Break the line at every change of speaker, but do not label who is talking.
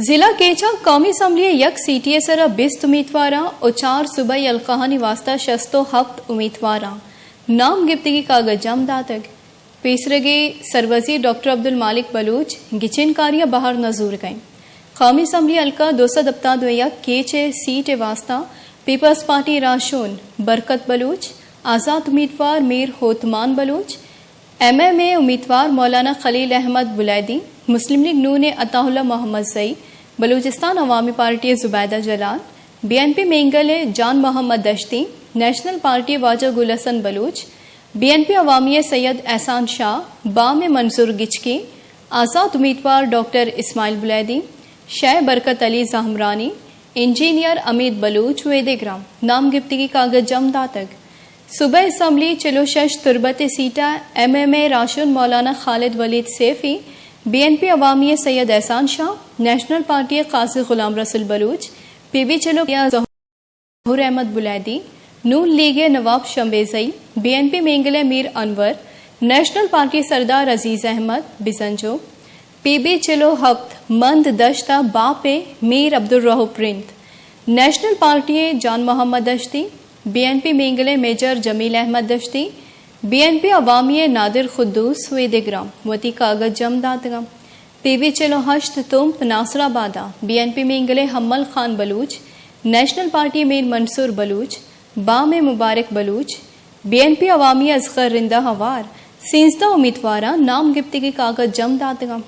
ضلع کیچا قومی اسمبلی یک سیٹی سرا 20 امیدواراں اور 4 صوبائی القاہانی واسطہ 67 امیدواراں نام گفتگی کاغذ جم داتگ پیسرگے سروزیر ڈاکٹر عبدالمالک بلوچ گچن کاریہ باہر نظور گئیں قومی اسمبلی حلقہ 271 کیچے سیٹ واسطہ پیپلز پارٹی راشون برکت بلوچ آزاد امیدوار میر ہوتمان بلوچ ایم اے امیدوار مولانا خلیل احمد بلیدی مسلم لیگ نون عطا اللہ محمد Zai Balochistan Awami party Zubaida Jalal B N P Mengal Jan Muhammad Dashti national party Waja Gul Hassan Baloch B N P Awami Syed احسان شاہ بام منظور گچکی آزاد امیدوار ڈاکٹر اسماعیل بلیدی شہ برکت علی زہمرانی انجینئر امید بلوچ ویدگرام نام گفتگی کاغذ جم داتگ صوبہ اسمبلی چلو شش تربت سیٹا M a ration Maulana Khalid Walid Saifi be N P Awami Syed Ehsan Shah national party قاضی غلام رسول بلوچ پی بی چلو ظہور احمد بلیدی نون league Nawab Shambezai B N P Mengal Mir Anwar national party Sardar Aziz Ahmed Bizenjo P B چلو ہفت مند دشتہ باپ میر عبدالرحو پرند national party Jan Muhammad Dashti B N P Mengal major Jameel Ahmed Dashti B N P عوامی نادر خدوس ویدگرام وتی کاغذ جم داتگم پی بی چلو ہشت تمپ ناصر آبادہ B N P Mengal Hammal Khan Baloch national party Mir Mansoor Baloch بام Mubarak Baloch B N P Awami Asghar رندہ ہوار 13 امیدواراں نام گفتگی کاغذ جم داتگم